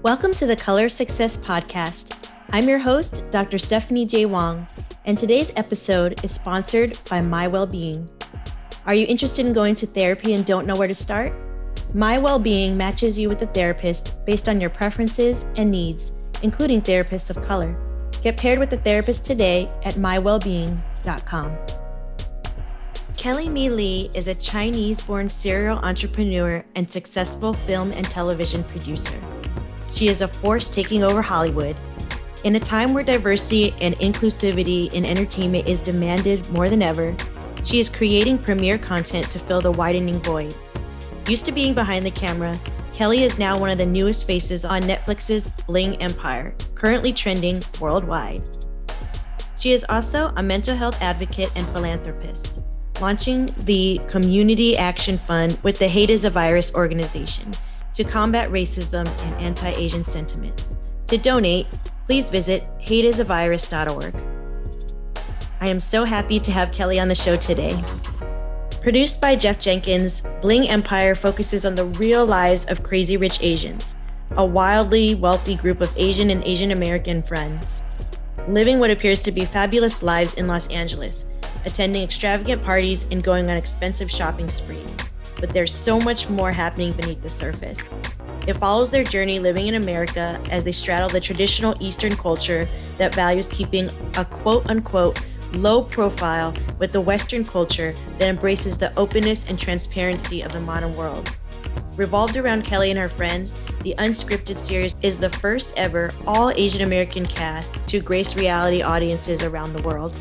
Welcome to the Color Success Podcast. I'm your host, Dr. Stephanie J. Wong, and today's episode is sponsored by My Wellbeing. Are you interested in going to therapy and don't know where to start? My Wellbeing matches you with a therapist based on your preferences and needs, including therapists of color. Get paired with a therapist today at mywellbeing.com. Kelly Mi Lee is a Chinese-born serial entrepreneur and successful film and television producer. She is a force taking over Hollywood. In a time where diversity and inclusivity in entertainment is demanded more than ever, she is creating premier content to fill the widening void. Used to being behind the camera, Kelly is now one of the newest faces on Netflix's Bling Empire, currently trending worldwide. She is also a mental health advocate and philanthropist, launching the Community Action Fund with the Hate is a Virus organization to combat racism and anti-Asian sentiment. To donate, please visit hateisavirus.org. I am so happy to have Kelly on the show today. Produced by Jeff Jenkins, Bling Empire focuses on the real lives of crazy rich Asians, a wildly wealthy group of Asian and Asian American friends, living what appears to be fabulous lives in Los Angeles, attending extravagant parties and going on expensive shopping sprees. But there's so much more happening beneath the surface. It follows their journey living in America as they straddle the traditional Eastern culture that values keeping a quote-unquote low profile with the Western culture that embraces the openness and transparency of the modern world. Revolved around Kelly and her friends, the unscripted series is the first ever all Asian American cast to grace reality audiences around the world.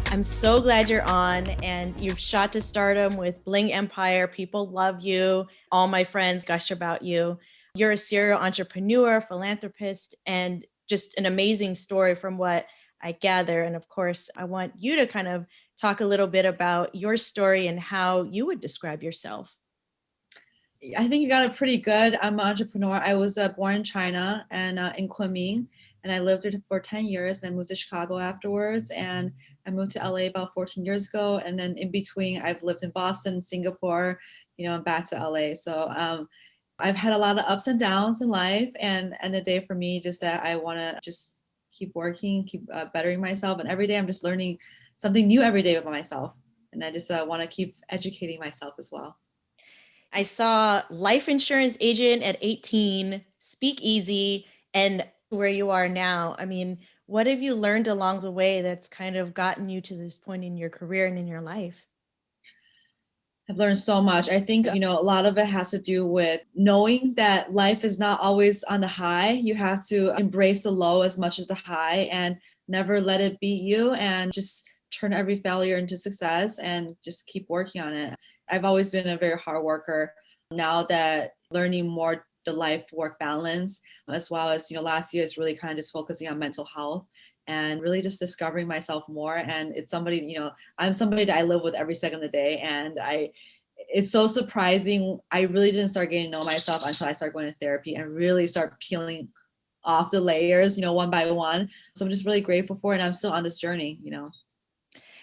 I'm so glad you're on, and you've shot to stardom with Bling Empire. People love you. All my friends gush about you. You're a serial entrepreneur, philanthropist, and just an amazing story from what I gather. And of course, I want you to kind of talk a little bit about your story and how you would describe yourself. I think you got it pretty good. I'm an entrepreneur. I was born in China and in Kunming, and I lived there for 10 years, and I moved to Chicago afterwards, and I moved to LA about 14 years ago, and then in between I've lived in Boston, Singapore, and back to LA. So I've had a lot of ups and downs in life, and the day for me, just that I want to just keep working, keep bettering myself, and every day I'm just learning something new every day about myself, and I just want to keep educating myself as well. I saw life insurance agent at 18, speakeasy, and where you are now. I mean, what have you learned along the way that's kind of gotten you to this point in your career and in your life? I've learned so much. I think, a lot of it has to do with knowing that life is not always on the high. You have to embrace the low as much as the high and never let it beat you, and just turn every failure into success and just keep working on it. I've always been a very hard worker. Now that learning more the life-work balance, as well as, last year is really kind of just focusing on mental health and really just discovering myself more. And it's somebody, I'm somebody that I live with every second of the day. And it's so surprising. I really didn't start getting to know myself until I started going to therapy and really start peeling off the layers, one by one. So I'm just really grateful for it. And I'm still on this journey,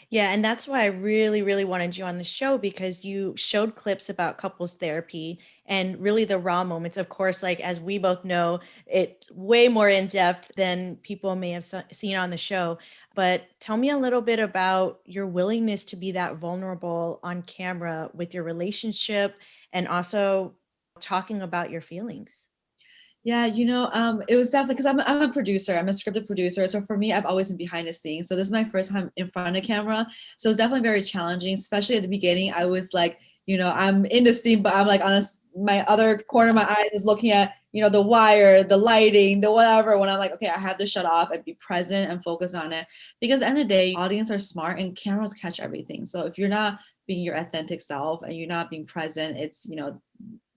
Yeah, and that's why I really, really wanted you on the show, because you showed clips about couples therapy and really the raw moments. Of course, like as we both know, it's way more in depth than people may have seen on the show. But tell me a little bit about your willingness to be that vulnerable on camera with your relationship and also talking about your feelings. Yeah, it was definitely because I'm a producer. I'm a scripted producer. So for me, I've always been behind the scenes. So this is my first time in front of camera. So it's definitely very challenging, especially at the beginning. I was like, I'm in the scene, but I'm like my other corner of my eye is looking at, the wire, the lighting, the whatever, when I'm like, okay, I have to shut off and be present and focus on it. Because at the end of the day, audience are smart and cameras catch everything. So if you're not being your authentic self and you're not being present, it's,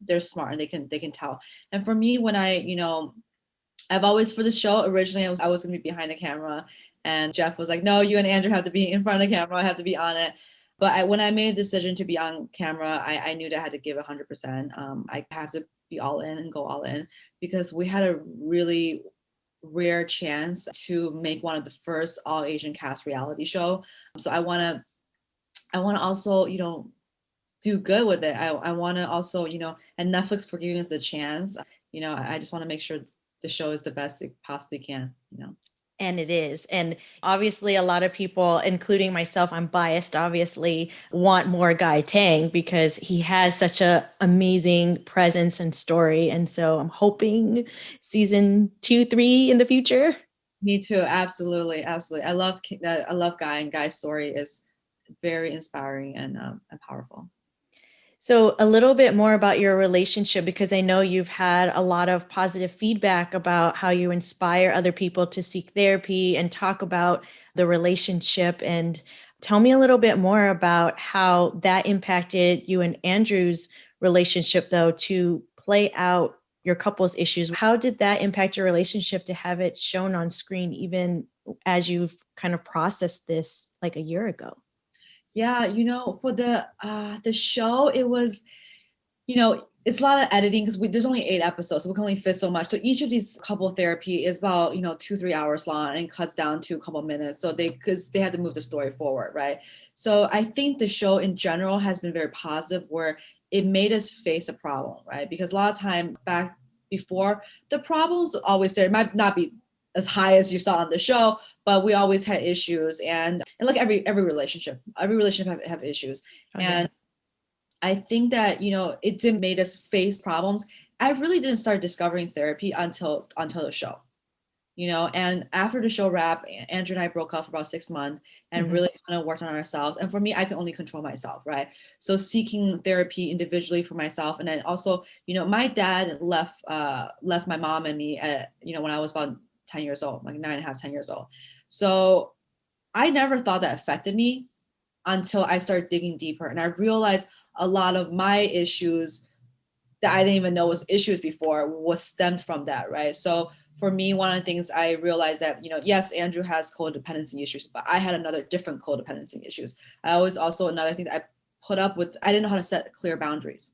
they're smart and they can tell. And for me, when I've always, for the show originally, I was gonna be behind the camera, and Jeff was like, no, you and Andrew have to be in front of the camera, I have to be on it. But when I made a decision to be on camera, I knew that I had to give 100%. I have to be all in and go all in, because we had a really rare chance to make one of the first all Asian cast reality show. So I want to also, do good with it. I want to also, and Netflix for giving us the chance. I just want to make sure the show is the best it possibly can. And it is. And obviously, a lot of people, including myself, I'm biased, obviously, want more Guy Tang because he has such a amazing presence and story. And so I'm hoping season 2, 3 in the future. Me too. Absolutely. Absolutely. I love Guy, and Guy's story is very inspiring and powerful. So, a little bit more about your relationship, because I know you've had a lot of positive feedback about how you inspire other people to seek therapy and talk about the relationship. And tell me a little bit more about how that impacted you and Andrew's relationship, though, to play out your couple's issues. How did that impact your relationship to have it shown on screen, even as you've kind of processed this like a year ago? Yeah, for the show, it was, it's a lot of editing because there's only 8 episodes, so we can only fit so much. So each of these couple therapy is about 2-3 hours long and cuts down to a couple of minutes. So because they had to move the story forward, right? So I think the show in general has been very positive, where it made us face a problem, right? Because a lot of time back before, the problems always there. It might not be as high as you saw on the show, but we always had issues, and like every relationship have issues. Okay. And I think that it did made us face problems. I really didn't start discovering therapy until the show. And after the show wrapped, Andrew and I broke up for about 6 months and really kind of worked on ourselves. And for me, I can only control myself, right? So seeking therapy individually for myself, and then also, my dad left my mom and me at when I was about 10 years old, like 9.5, 10 years old. So I never thought that affected me until I started digging deeper, and I realized a lot of my issues that I didn't even know was issues before was stemmed from that, right? So for me, one of the things I realized that, yes, Andrew has codependency issues, but I had another different codependency issues. I was also another thing that I put up with, I didn't know how to set clear boundaries.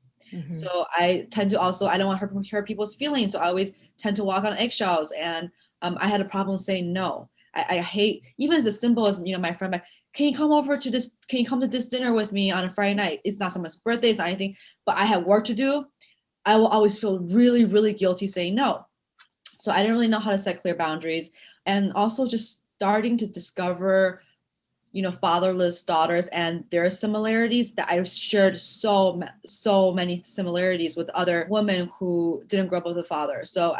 So I tend to also, I don't want to hurt people's feelings. So I always tend to walk on eggshells, and I had a problem saying no. I hate, even as simple as, my friend, like, can you come to this dinner with me on a Friday night? It's not someone's birthday, it's not anything, but I have work to do. I will always feel really, really guilty saying no. So I didn't really know how to set clear boundaries, and also just starting to discover, fatherless daughters and their similarities, that I shared so many similarities with other women who didn't grow up with a father. So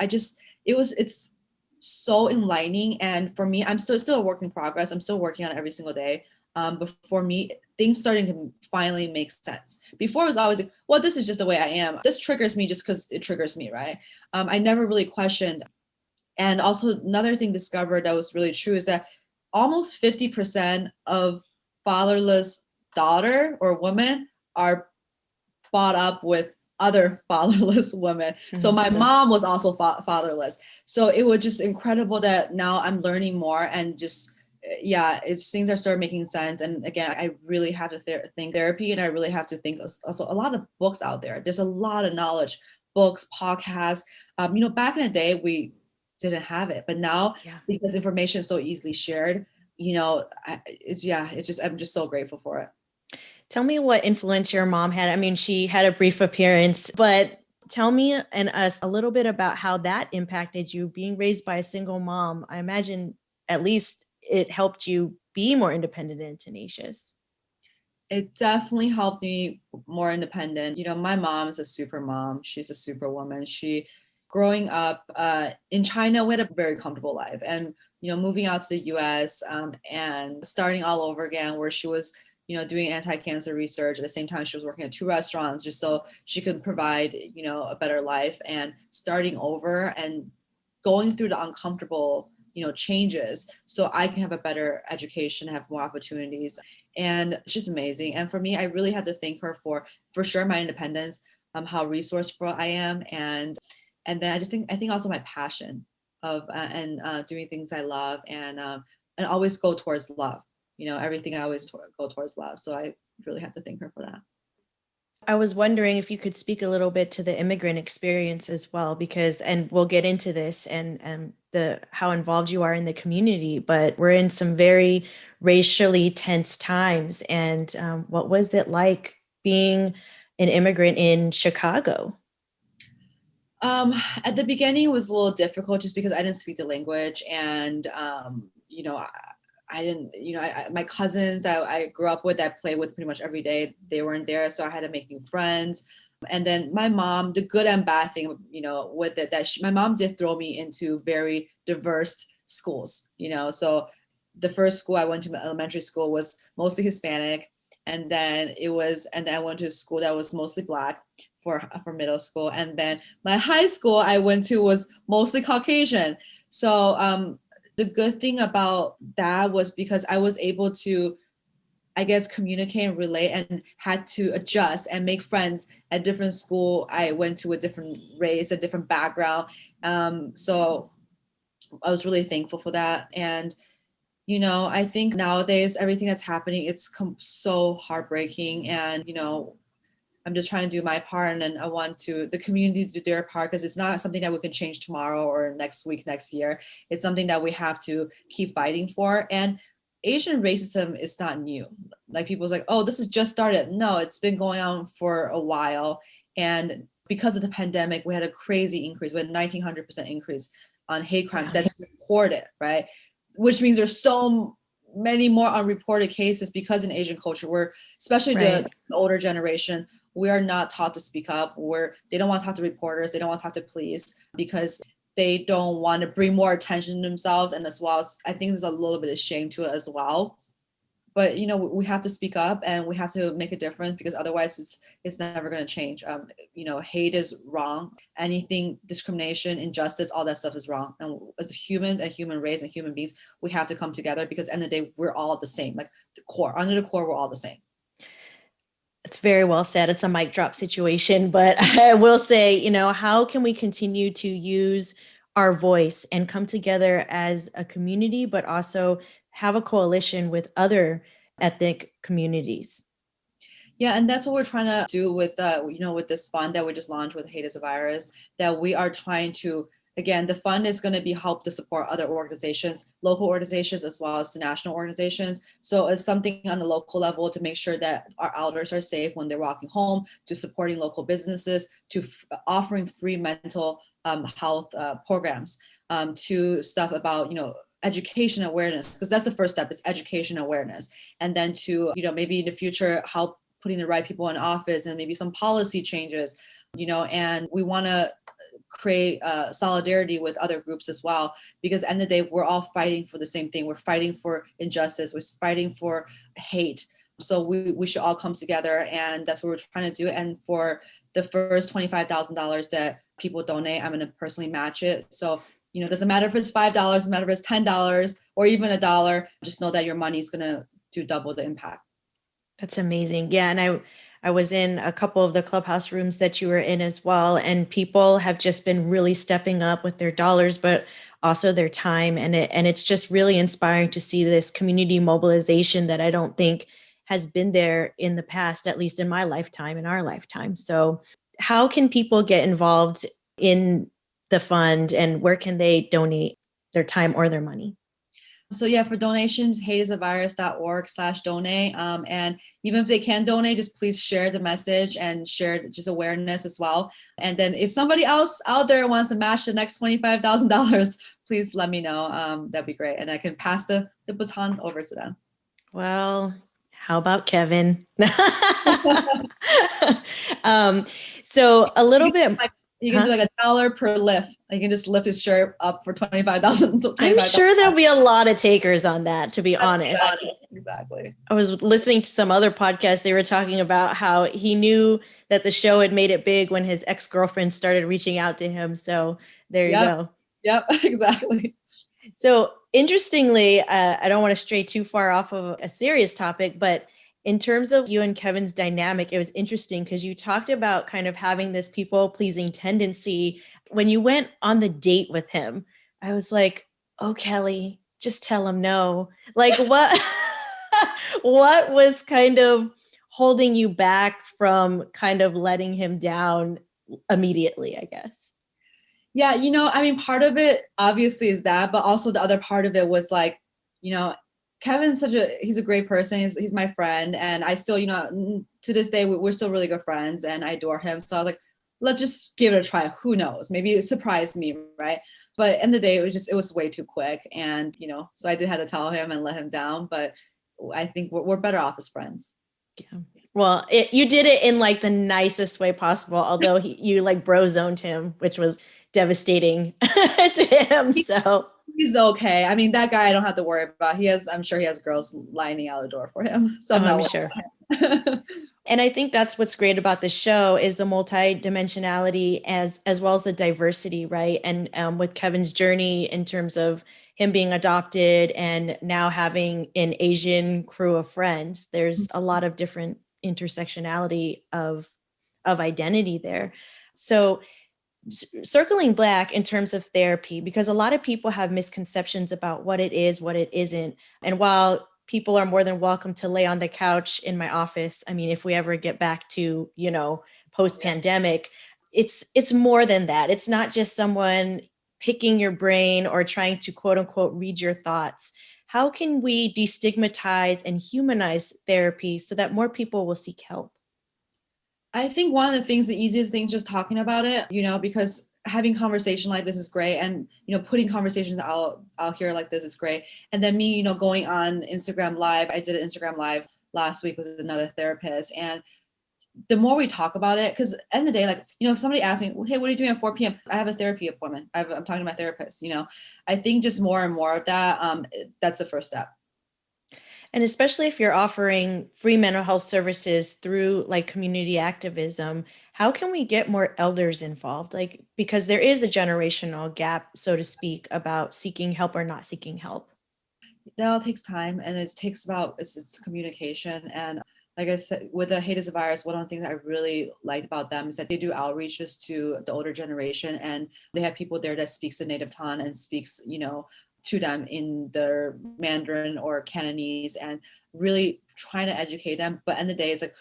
it's so enlightening. And for me, I'm still a work in progress. I'm still working on it every single day. But for me, things starting to finally make sense. Before it was always like, well, this is just the way I am. This triggers me just because it triggers me, right? I never really questioned. And also another thing discovered that was really true is that almost 50% of fatherless daughter or women are brought up with other fatherless women. So my mom was also fatherless. So it was just incredible that now I'm learning more, and just, things are starting making sense. And again, I really have to think therapy, and I really have to think also a lot of books out there. There's a lot of knowledge, books, podcasts. Back in the day, we didn't have it, but now because information is so easily shared, I'm just so grateful for it. Tell me what influence your mom had. I mean, she had a brief appearance, but tell me and us a little bit about how that impacted you being raised by a single mom. I imagine at least it helped you be more independent and tenacious. It definitely helped me more independent. My mom is a super mom. She's a superwoman. Growing up in China, we had a very comfortable life, and moving out to the US and starting all over again, where she was doing anti-cancer research. At the same time, she was working at 2 restaurants just so she could provide a better life, and starting over and going through the uncomfortable changes so I can have a better education, have more opportunities. And she's amazing. And for me, I really have to thank her for sure my independence, how resourceful I am, and then I think also my passion of doing things I love, and always go towards love. Everything I always go towards love. So I really have to thank her for that. I was wondering if you could speak a little bit to the immigrant experience as well, because, and we'll get into this and the how involved you are in the community, but we're in some very racially tense times. And what was it like being an immigrant in Chicago? At the beginning, it was a little difficult just because I didn't speak the language, and I didn't, my cousins I grew up with, I played with pretty much every day, they weren't there, so I had to make new friends. And then my mom, the good and bad thing, with it, that my mom did throw me into very diverse schools, so the first school I went to, elementary school, was mostly Hispanic, and then I went to a school that was mostly Black for middle school, and then my high school I went to was mostly Caucasian. So the good thing about that was because I was able to, I guess, communicate and relate, and had to adjust and make friends at different school. I went to a different race, a different background. So I was really thankful for that. And I think nowadays everything that's happening, it's so heartbreaking. And I'm just trying to do my part, and then I want the community to do their part, because it's not something that we can change tomorrow or next week, next year. It's something that we have to keep fighting for. And Asian racism is not new. Like, people's like, oh, this has just started. No, it's been going on for a while. And because of the pandemic, we had a crazy increase. We had 1,900% increase on hate crimes that's reported, right? Which means there's so many more unreported cases, because in Asian culture, we're, especially the older generation, we are not taught to speak up. They don't want to talk to reporters. They don't want to talk to police, because they don't want to bring more attention to themselves. And as well as, I think there's a little bit of shame to it as well. But we have to speak up, and we have to make a difference, because otherwise it's never going to change. Hate is wrong. Anything, discrimination, injustice, all that stuff is wrong. And as humans and human race and human beings, we have to come together, because at the end of the day, we're all the same. Like, under the core, we're all the same. It's very well said. It's a mic drop situation, but I will say, how can we continue to use our voice and come together as a community, but also have a coalition with other ethnic communities? Yeah, and that's what we're trying to do with with this fund that we just launched with Hate is a Virus, that we are trying to, again, the fund is going to be help to support other organizations, local organizations, as well as the national organizations. So it's something on the local level to make sure that our elders are safe when they're walking home, to supporting local businesses, to offering free mental health programs, to stuff about, education awareness, because that's the first step, is education awareness. And then to, maybe in the future, help putting the right people in office, and maybe some policy changes, and we want to create solidarity with other groups as well, because at the end of the day, we're all fighting for the same thing. We're fighting for injustice. We're fighting for hate. So we should all come together, and that's what we're trying to do. And for the first $25,000 that people donate, I'm going to personally match it. So, it doesn't matter if it's $5, doesn't matter if it's $10 or even $1, just know that your money is going to do double the impact. That's amazing. Yeah. And I was in a couple of the clubhouse rooms that you were in as well. And people have just been really stepping up with their dollars, but also their time. And it's just really inspiring to see this community mobilization that I don't think has been there in the past, at least in my lifetime, in our lifetime. So how can people get involved in the fund, and where can they donate their time or their money? So yeah, for donations, hateisavirus.org/donate. And even if they can donate, just please share the message and share just awareness as well. And then if somebody else out there wants to match the next $25,000, please let me know. That'd be great. And I can pass the baton over to them. Well, how about Kevin? So a little bit. You can do like $1 per lift. You can just lift his shirt up for $25,000. I'm sure there'll be a lot of takers on that, to be honest. Exactly. I was listening to some other podcast. They were talking about how he knew that the show had made it big when his ex-girlfriend started reaching out to him. So there you go. Yep, exactly. So interestingly, I don't want to stray too far off of a serious topic, but in terms of you and Kevin's dynamic, it was interesting because you talked about kind of having this people-pleasing tendency. When you went on the date with him, I was like, oh, Kelly, just tell him no. Like what was kind of holding you back from kind of letting him down immediately, I guess? Yeah, part of it obviously is that, but also the other part of it was like, Kevin's he's a great person. He's my friend. And I still, to this day, we're still really good friends and I adore him. So I was like, let's just give it a try. Who knows? Maybe it surprised me, right? But in the day, it was way too quick. And, so I did have to tell him and let him down, but I think we're better off as friends. Yeah. Well, you did it in like the nicest way possible, although you like bro zoned him, which was devastating to him. So he's okay. I mean, that guy I don't have to worry about. I'm sure he has girls lining out the door for him. So I'm sure. And I think that's what's great about the show is the multidimensionality as well as the diversity, right? And with Kevin's journey in terms of him being adopted and now having an Asian crew of friends, there's a lot of different intersectionality of identity there. So circling back in terms of therapy, because a lot of people have misconceptions about what it is, what it isn't. And while people are more than welcome to lay on the couch in my office, I mean, if we ever get back to, post-pandemic, it's more than that. It's not just someone picking your brain or trying to quote unquote read your thoughts. How can we destigmatize and humanize therapy so that more people will seek help? I think one of the things, the easiest things, just talking about it, because having conversation like this is great. And, putting conversations out here like this is great. And then me, going on Instagram Live, I did an Instagram Live last week with another therapist. And the more we talk about it, because at the end of the day, like, if somebody asks me, hey, what are you doing at 4 p.m.? I have a therapy appointment. I'm talking to my therapist, I think just more and more of that, that's the first step. And especially if you're offering free mental health services through like community activism, how can we get more elders involved? Like, because there is a generational gap, so to speak, about seeking help or not seeking help. That all takes time, and it's communication. And like I said, with the Hate is a Virus, one of the things I really liked about them is that they do outreaches to the older generation, and they have people there that speaks the native tongue and speaks, to them in their Mandarin or Cantonese, and really trying to educate them. But at the end of the day, it's like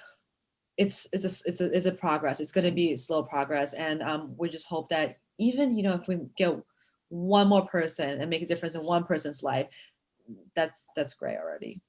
it's a progress. It's going to be slow progress, and we just hope that even if we get one more person and make a difference in one person's life, that's great already.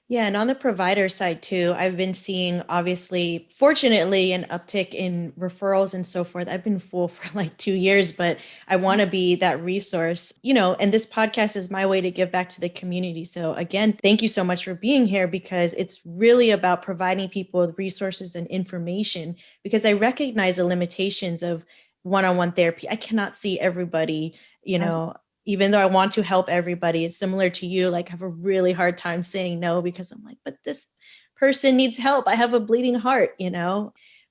Yeah, and on the provider side too, I've been seeing, obviously, fortunately, an uptick in referrals and so forth. I've been full for like 2 years, but I want to be that resource, and this podcast is my way to give back to the community. So again, thank you so much for being here, because it's really about providing people with resources and information, because I recognize the limitations of one-on-one therapy. I cannot see everybody, Absolutely. even though I want to help everybody. It's similar to you, like I have a really hard time saying no, because I'm like, but this person needs help. I have a bleeding heart,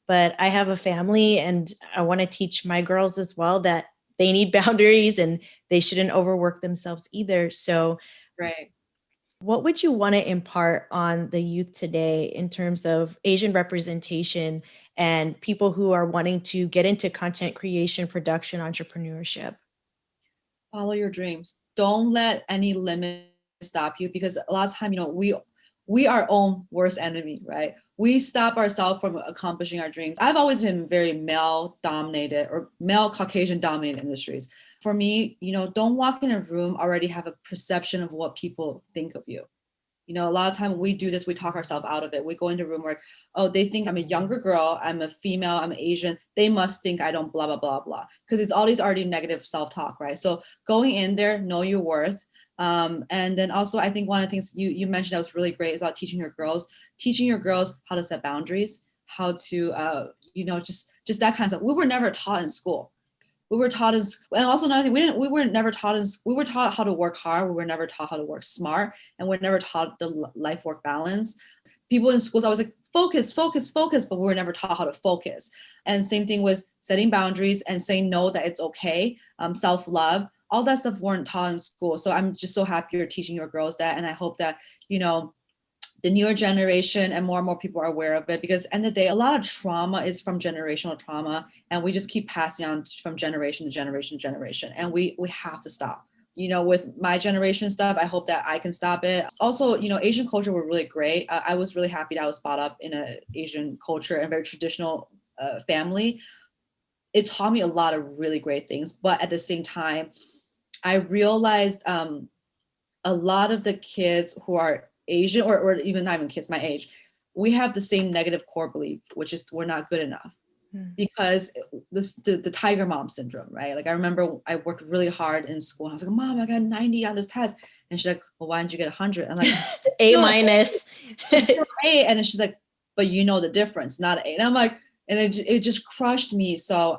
but I have a family, and I want to teach my girls as well that they need boundaries and they shouldn't overwork themselves either. So Right. what would you want to impart on the youth today in terms of Asian representation and people who are wanting to get into content creation, production, entrepreneurship? Follow your dreams. Don't let any limit stop you, because a lot of time, we are our own worst enemy, right? We stop ourselves from accomplishing our dreams. I've always been very male dominated or male Caucasian dominated industries. For me, don't walk in a room already have a perception of what people think of you. A lot of time we do this, we talk ourselves out of it. We go into a room where, oh, they think I'm a younger girl, I'm a female, I'm Asian. They must think I don't blah, blah, blah, blah. Because it's all these already negative self-talk, right? So going in there, know your worth. And then also, I think one of the things you mentioned that was really great about teaching your girls how to set boundaries, how to, just that kind of stuff. We were never taught in school. We were taught and also another thing, we were never taught we were taught how to work hard. We were never taught how to work smart, and we're never taught the life work balance. People in schools always like focus, focus, focus, but we were never taught how to focus. And same thing with setting boundaries and saying no, that it's okay. Self-love, all that stuff weren't taught in school. So I'm just so happy you're teaching your girls that, and I hope that the newer generation and more people are aware of it, because at the end of the day, a lot of trauma is from generational trauma, and we just keep passing on from generation to generation to generation, and we have to stop. With my generation stuff, I hope that I can stop it. Also, Asian culture were really great. I was really happy that I was brought up in an Asian culture and very traditional family. It taught me a lot of really great things, but at the same time, I realized a lot of the kids who are Asian, or even not even kids my age, we have the same negative core belief, which is we're not good enough. because the tiger mom syndrome, right? Like I remember I worked really hard in school and I was like, Mom, I got 90 on this test. And she's like, well, why didn't you get 100? I'm like, A still minus. it's still A. And then she's like, but you know the difference, not A. And I'm like, and it just crushed me. So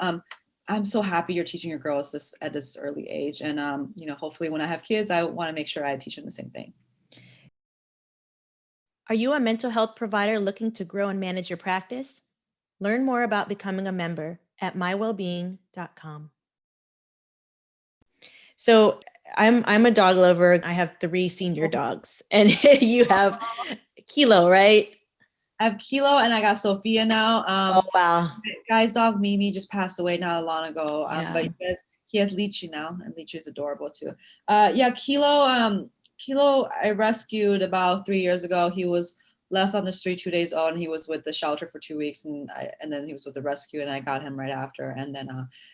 I'm so happy you're teaching your girls this at this early age. And hopefully when I have kids, I want to make sure I teach them the same thing. Are you a mental health provider looking to grow and manage your practice? Learn more about becoming a member at mywellbeing.com. So I'm a dog lover. I have 3 senior dogs, and you have Kilo, right? I have Kilo and I got Sophia now. Oh wow. Guy's dog Mimi just passed away not long ago. Yeah. But he has Lychee now, and Lychee is adorable too. Kilo I rescued about 3 years ago. He was left on the street 2 days old, and he was with the shelter for 2 weeks, and then he was with the rescue, and I got him right after. And then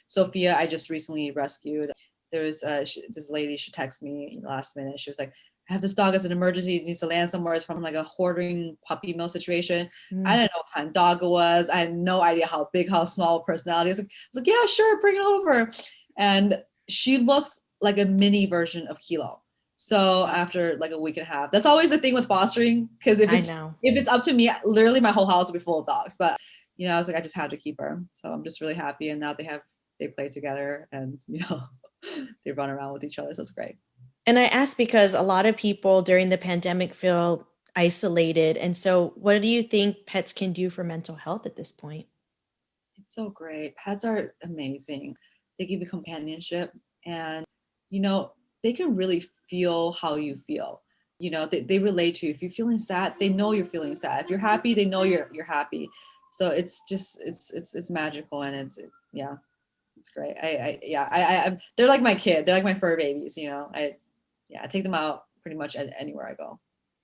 Sophia I just recently rescued. There was this lady, she texted me last minute. She was like, I have this dog as an emergency. It needs to land somewhere. It's from like a hoarding puppy mill situation. I didn't know what kind of dog it was. I had no idea how big, how small personality. I was like, yeah, sure, bring it over. And she looks like a mini version of Kilo. So after like a week and a half, that's always the thing with fostering. Because if it's up to me, literally my whole house will be full of dogs. But I was like, I just had to keep her. So I'm just really happy. And now they play together, and they run around with each other. So it's great. And I ask because a lot of people during the pandemic feel isolated. And so what do you think pets can do for mental health at this point? It's so great. Pets are amazing. They give you companionship, and, they can really feel how you feel. They relate to you. If you're feeling sad, they know you're feeling sad. If you're happy, they know you're happy. So it's just, it's magical, and it's great. They're like my kid. They're like my fur babies, I take them out pretty much anywhere I go.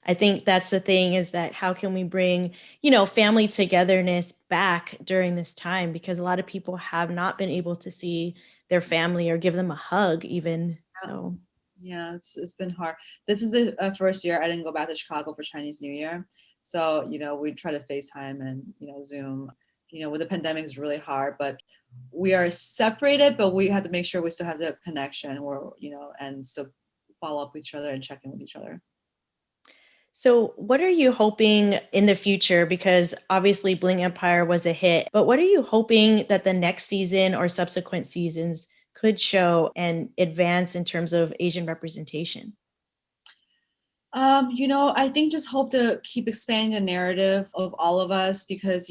I think that's the thing, is that how can we bring, family togetherness back during this time? Because a lot of people have not been able to see their family or give them a hug even. So yeah, it's been hard. This is the first year I didn't go back to Chicago for Chinese New Year. So, we try to FaceTime and, Zoom. With the pandemic is really hard, but we are separated, but we have to make sure we still have the connection, and so follow up with each other and check in with each other. So what are you hoping in the future? Because obviously Bling Empire was a hit, but what are you hoping that the next season or subsequent seasons could show and advance in terms of Asian representation? I think just hope to keep expanding the narrative of all of us, because,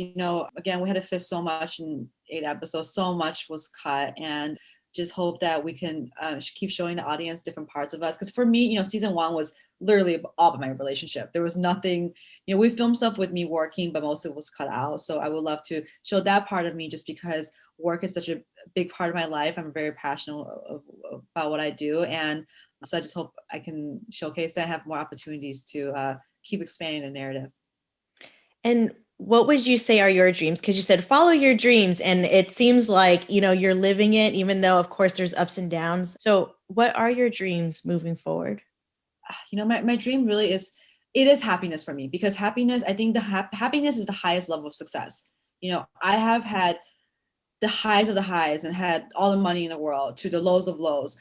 again, we had to fit so much in 8 episodes, so much was cut, and just hope that we can keep showing the audience different parts of us. Because for me, season 1 was literally all about my relationship. There was nothing, we filmed stuff with me working, but most of it was cut out. So I would love to show that part of me, just because work is such a big part of my life. I'm very passionate about what I do. And so I just hope I can showcase that, have more opportunities to keep expanding the narrative. And what would you say are your dreams? Because you said follow your dreams, and it seems like, you're living it, even though, of course, there's ups and downs. So what are your dreams moving forward? My dream really is happiness for me, because happiness, I think happiness is the highest level of success. I have had the highs of the highs and had all the money in the world to the lows of lows.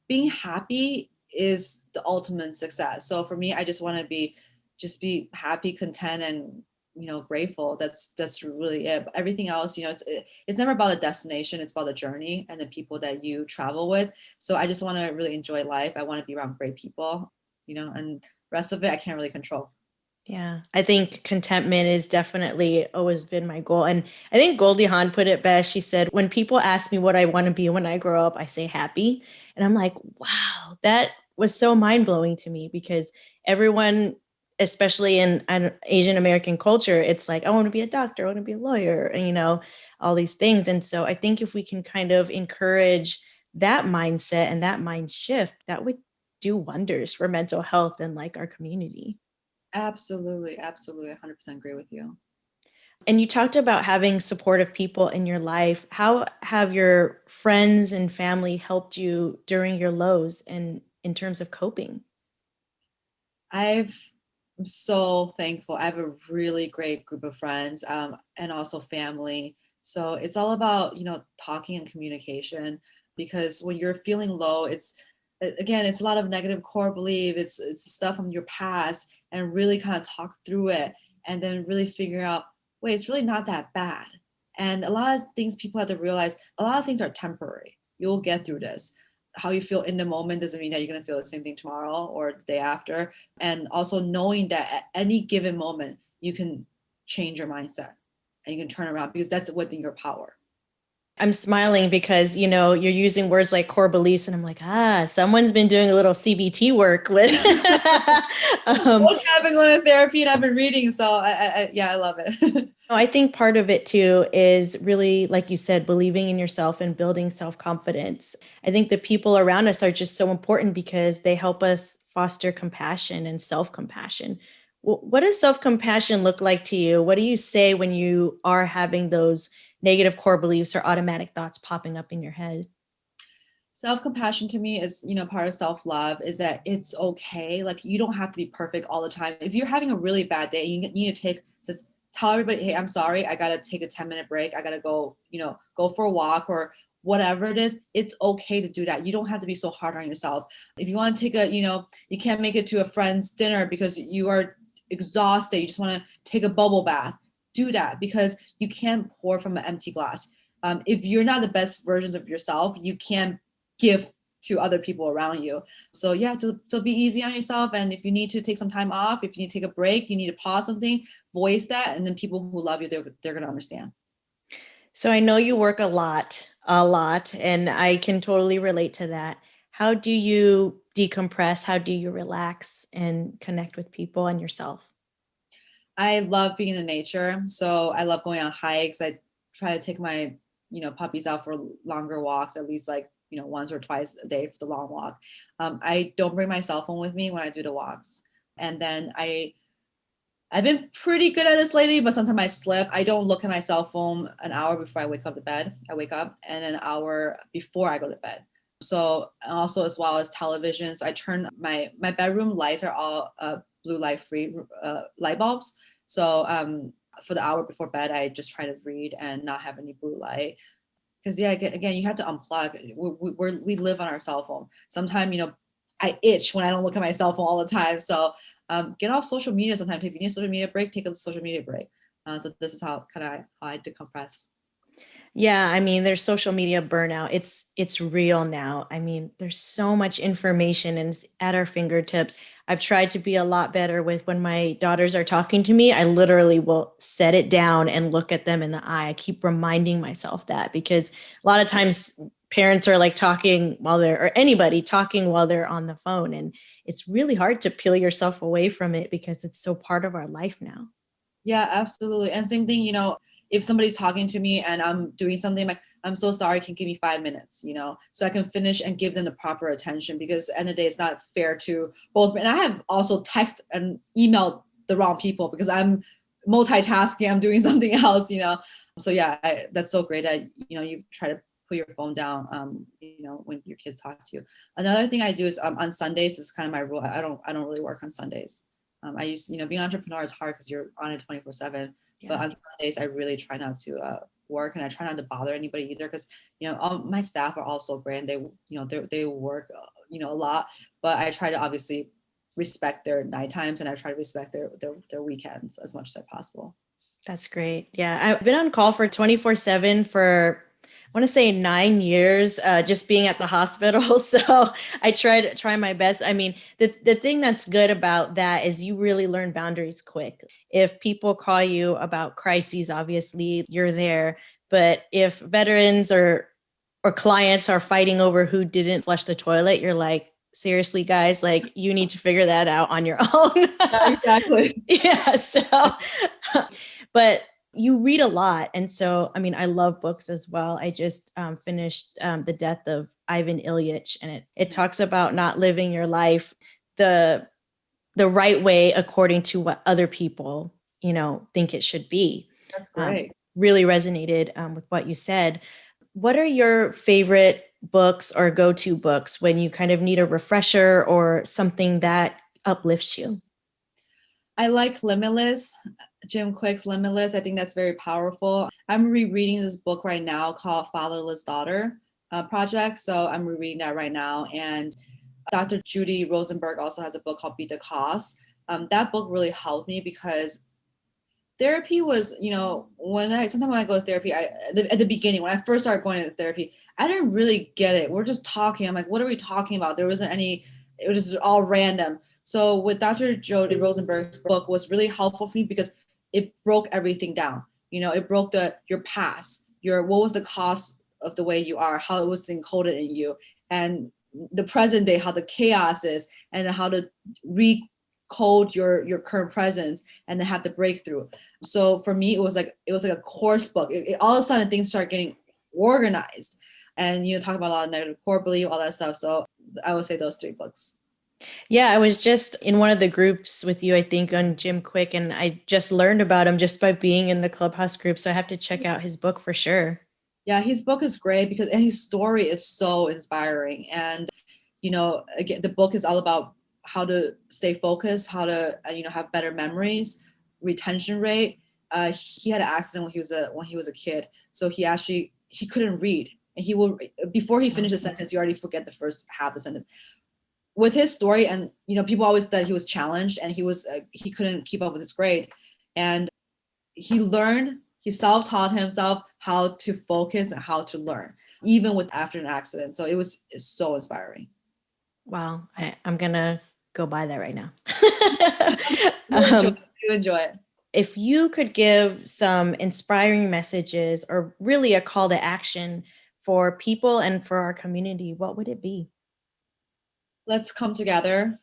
Being happy is the ultimate success. So for me, I just want to be happy, content, and grateful. That's really it. But everything else, it's never about the destination. It's about the journey and the people that you travel with. So I just want to really enjoy life. I want to be around great people, and rest of it I can't really control. Yeah, I think contentment is definitely always been my goal. And I think Goldie Hawn put it best. She said, when people ask me what I want to be when I grow up, I say happy. And I'm like, wow, that was so mind blowing to me, because everyone, especially in an Asian American culture, it's like, I want to be a doctor, I want to be a lawyer, and, all these things. And so I think if we can kind of encourage that mindset and that mind shift, that would do wonders for mental health and like our community. Absolutely. 100% agree with you. And you talked about having supportive people in your life. How have your friends and family helped you during your lows and in terms of coping? I've I'm so thankful. I have a really great group of friends, and also family. So it's all about, talking and communication, because when you're feeling low, again, it's a lot of negative core belief. It's stuff from your past, and really kind of talk through it, and then really figure out, wait, it's really not that bad. And a lot of things people have to realize, a lot of things are temporary. You'll get through this. How you feel in the moment doesn't mean that you're going to feel the same thing tomorrow or the day after. And also knowing that at any given moment, you can change your mindset and you can turn around, because that's within your power. I'm smiling because, you're using words like core beliefs, and I'm like, someone's been doing a little CBT work with. I've been going to therapy and I've been reading. So I love it. I think part of it too is really, like you said, believing in yourself and building self-confidence. I think the people around us are just so important because they help us foster compassion and self-compassion. What does self-compassion look like to you? What do you say when you are having those negative core beliefs or automatic thoughts popping up in your head? Self-compassion to me is, part of self-love, is that it's okay. Like, you don't have to be perfect all the time. If you're having a really bad day, you need to just tell everybody, hey, I'm sorry, I gotta take a 10-minute break, I gotta go, go for a walk, or whatever it is. It's okay to do that. You don't have to be so hard on yourself. If you want to take you can't make it to a friend's dinner because you are exhausted, you just want to take a bubble bath, do that, because you can't pour from an empty glass. If you're not the best versions of yourself, you can't give to other people around you. So yeah, to be easy on yourself. And if you need to take some time off, if you need to take a break, you need to pause something, voice that, and then people who love you, they're going to understand. So I know you work a lot, and I can totally relate to that. How do you decompress? How do you relax and connect with people and yourself? I love being in nature. So I love going on hikes. I try to take my, puppies out for longer walks, at least like, once or twice a day for the long walk. I don't bring my cell phone with me when I do the walks. And then I've been pretty good at this lately, but sometimes I slip. I don't look at my cell phone an hour before I wake up to bed. I wake up, and an hour before I go to bed. So also, as well as television. So I turn my bedroom lights are all blue light free light bulbs. So for the hour before bed, I just try to read and not have any blue light. Because yeah, again, you have to unplug. We live on our cell phone. Sometimes, I itch when I don't look at my cell phone all the time. So get off social media sometimes. If you need a social media break, take a social media break. So this is how I decompress. Yeah, I mean, there's social media burnout. It's real now. I mean, there's so much information and it's at our fingertips. I've tried to be a lot better with when my daughters are talking to me. I literally will set it down and look at them in the eye. I keep reminding myself that, because a lot of times parents are like talking or anybody talking while they're on the phone, and it's really hard to peel yourself away from it because it's so part of our life now. Yeah, absolutely. And same thing, if somebody's talking to me and I'm doing something, like, I'm so sorry, can you give me 5 minutes, so I can finish and give them the proper attention, because at the end of the day, it's not fair to both. And I have also text and emailed the wrong people because I'm multitasking, I'm doing something else. So yeah, that's so great that, you try to put your phone down, when your kids talk to you. Another thing I do is on Sundays is kind of my rule. I don't really work on Sundays. I used, being an entrepreneur is hard because you're on it 24/7. Yeah. But on Sundays, I really try not to work, and I try not to bother anybody either, because all my staff are also great. And they work a lot, but I try to obviously respect their night times, and I try to respect their weekends as much as possible. That's great. Yeah, I've been on call for 24/7 for, I want to say 9 years, just being at the hospital. So I try my best. I mean, the thing that's good about that is you really learn boundaries quick. If people call you about crises, obviously you're there. But if veterans or clients are fighting over who didn't flush the toilet, you're like, seriously, guys, like, you need to figure that out on your own. Yeah, exactly. Yeah. So, but you read a lot. And so, I mean, I love books as well. I just finished The Death of Ivan Ilyich, and it talks about not living your life the right way according to what other people, think it should be. That's great. Really resonated with what you said. What are your favorite books or go-to books when you kind of need a refresher or something that uplifts you? I like Limitless, Jim Quick's Limitless. I think that's very powerful. I'm rereading this book right now called Fatherless Daughter Project. So I'm rereading that right now. And Dr. Judy Rosenberg also has a book called Beat the Cost. That book really helped me because therapy was, sometimes when I go to therapy, at the beginning, when I first started going to therapy, I didn't really get it. We're just talking. I'm like, what are we talking about? There wasn't any, it was just all random. So with Dr. Jody Rosenberg's book was really helpful for me because it broke everything down. It broke your past, what was the cost of the way you are, how it was encoded in you, and the present day, how the chaos is, and how to recode your current presence and then have the breakthrough. So for me, it was like a course book. All of a sudden things start getting organized, and talk about a lot of negative core belief, all that stuff. So I would say those 3 books. Yeah, I was just in one of the groups with you, I think, on Jim Quick, and I just learned about him just by being in the Clubhouse group. So I have to check out his book for sure. Yeah, his book is great because his story is so inspiring. And, again, the book is all about how to stay focused, how to, have better memories, retention rate. He had an accident when he was a kid. So he couldn't read. And before he finished the sentence, he already forget the first half of the sentence. With his story, and people always said he was challenged and he couldn't keep up with his grade, and he self-taught himself how to focus and how to learn even after an accident. So it's so inspiring. Wow, I'm gonna go buy that right now. You enjoy it. If you could give some inspiring messages or really a call to action for people and for our community, what would it be? Let's come together,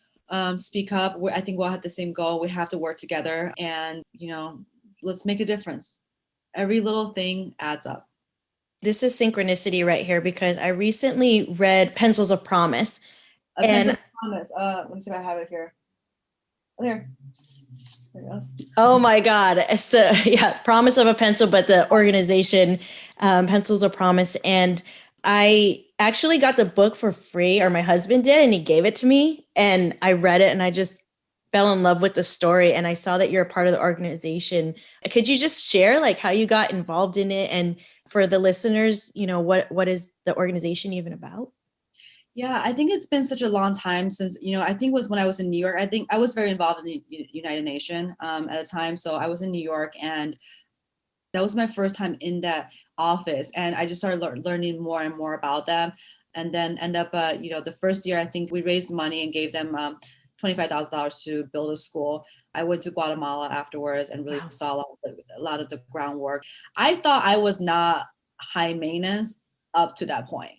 speak up. I think we'll have the same goal. We have to work together and, let's make a difference. Every little thing adds up. This is synchronicity right here because I recently read Pencils of Promise. Pencils of Promise. Let me see if I have it here. There it goes. Oh my God. It's Promise of a Pencil, but the organization, Pencils of Promise. And I actually got the book for free, or my husband did, and he gave it to me. And I read it and I just fell in love with the story. And I saw that you're a part of the organization. Could you just share how you got involved in it? And for the listeners, what is the organization even about? Yeah, I think it's been such a long time since, I think it was when I was in New York. I think I was very involved in the United Nations at the time. So I was in New York, and that was my first time in that office. And I just started learning more and more about them. And then end up, the first year, I think we raised money and gave them $25,000 to build a school. I went to Guatemala afterwards and really saw a lot of the groundwork. I thought I was not high maintenance up to that point.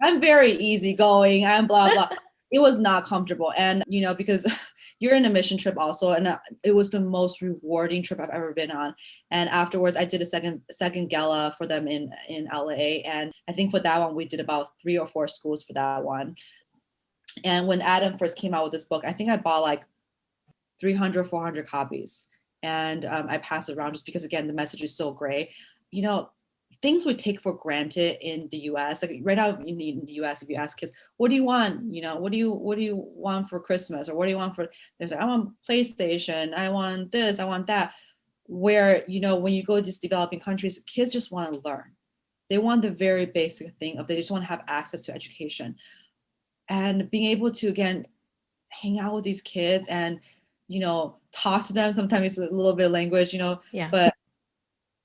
I'm very easygoing. I'm blah, blah. It was not comfortable. And, because you're in a mission trip also. And it was the most rewarding trip I've ever been on. And afterwards, I did a second gala for them in LA. And I think for that one, we did about 3 or 4 schools for that one. And when Adam first came out with this book, I think I bought 300, 400 copies. And I passed it around just because, again, the message is so great. Things we take for granted in the US, right now in the US, if you ask kids, what do you want? What do you want for Christmas? Or what do you want for, there's I want PlayStation, I want this, I want that. Where, when you go to these developing countries, kids just want to learn. They want the very basic thing they just want to have access to education. And being able to, again, hang out with these kids and, talk to them. Sometimes it's a little bit of language, Yeah. But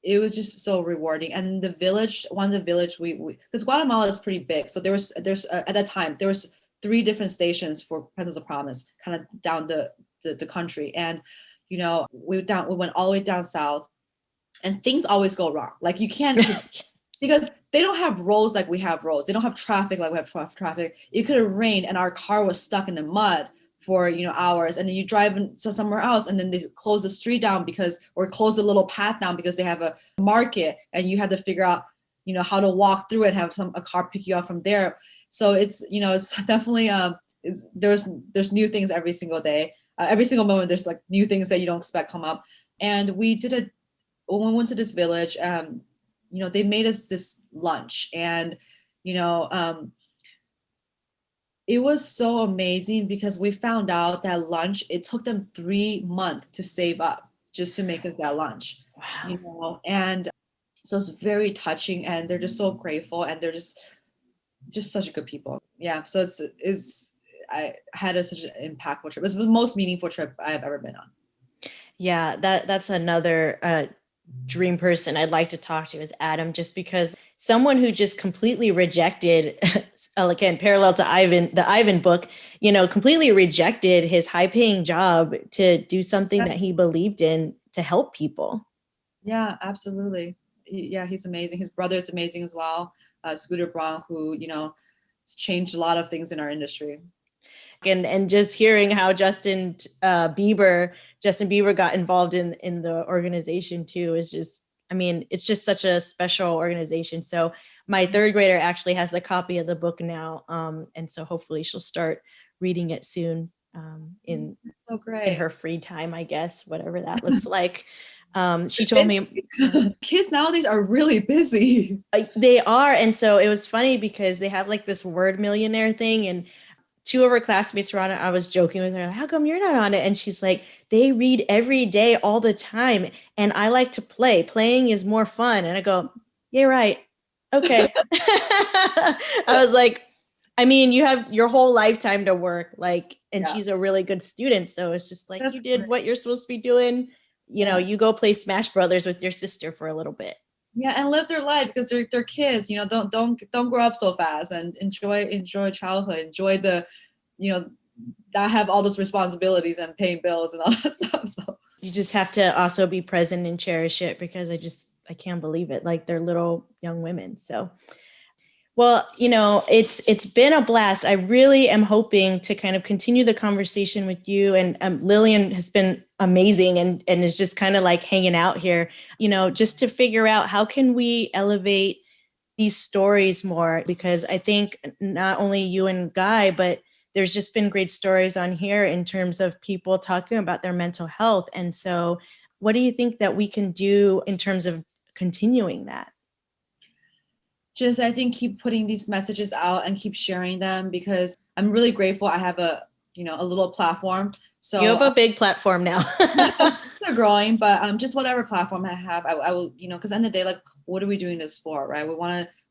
it was just so rewarding. And one of the village, we because Guatemala is pretty big. So there's at that time, there was 3 different stations for Pencils of Promise, kind of down the country. And, we went all the way down south, and things always go wrong. You can't, because they don't have roads like we have roads. They don't have traffic like we have traffic. It could have rained and our car was stuck in the mud for hours, and then you drive to somewhere else, and then they close the street down or close the little path down because they have a market, and you have to figure out how to walk through it, have a car pick you up from there. So it's it's definitely there's new things every single day, every single moment. There's new things that you don't expect come up. And when we went to this village, they made us this lunch, and It was so amazing because we found out that lunch, it took them 3 months to save up just to make us that lunch, Wow. and so it's very touching, and they're just so grateful, and they're just such good people. Yeah. So it's I had such an impactful trip. It was the most meaningful trip I've ever been on. Yeah, that's another dream person I'd like to talk to is Adam, just because someone who just completely rejected, again, parallel to the Ivan book, completely rejected his high paying job to do something that he believed in to help people. Yeah, absolutely. Yeah, he's amazing. His brother is amazing as well. Scooter Braun, who, has changed a lot of things in our industry. And just hearing how Justin Bieber got involved in the organization too is just, I mean, it's just such a special organization. So my third grader actually has the copy of the book now, and so hopefully she'll start reading it soon, in her free time, I guess, whatever that looks like. She told me kids nowadays are really busy. They are, and so it was funny because they have like this word millionaire thing, and two of her classmates were on it. I was joking with her, how come you're not on it? And she's like, they read every day, all the time. And I like to play. Playing is more fun. And I go, you're right. Okay. I was like, I mean, you have your whole lifetime to work, and she's a really good student. So it's just like, you did what you're supposed to be doing. You go play Smash Brothers with your sister for a little bit. Yeah, and live their life because they're kids. Don't grow up so fast, and enjoy childhood. Enjoy the, not have all those responsibilities and paying bills and all that stuff. So you just have to also be present and cherish it, because I can't believe it. Like, they're little young women. So, well, it's been a blast. I really am hoping to kind of continue the conversation with you. And Lillian has been amazing and is just kind of like hanging out here, just to figure out how can we elevate these stories more, because I think not only you and Guy, but there's just been great stories on here in terms of people talking about their mental health. And so what do you think that we can do in terms of continuing that? Just, I think, keep putting these messages out and keep sharing them, because I'm really grateful I have a little platform. So you have a big platform now. They're growing, but just whatever platform I have, I will, because at the end of the day, like, what are we doing this for, right?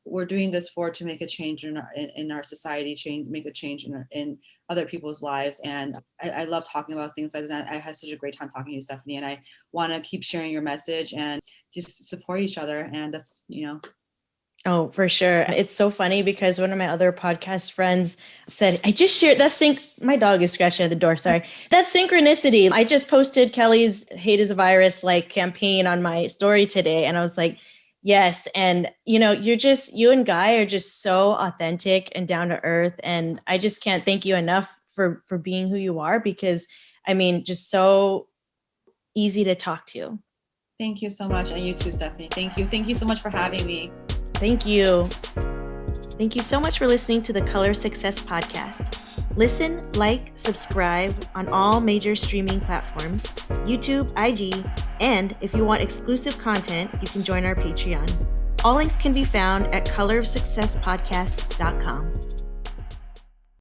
We're doing this to make a change in our society, make a change in other people's lives. And I love talking about things like that. I had such a great time talking to you, Stephanie, and I want to keep sharing your message and just support each other. And that's, Oh, for sure. It's so funny because one of my other podcast friends said, I just shared my dog is scratching at the door. Sorry. That's synchronicity. I just posted Kelly's Hate is a Virus campaign on my story today. And I was like, yes. And you and Guy are just so authentic and down to earth. And I just can't thank you enough for being who you are, because just so easy to talk to. Thank you so much. And you too, Stephanie. Thank you. Thank you so much for having me. Thank you. Thank you so much for listening to the Color Success Podcast. Listen, subscribe on all major streaming platforms, YouTube, IG, and if you want exclusive content, you can join our Patreon. All links can be found at colorofsuccesspodcast.com.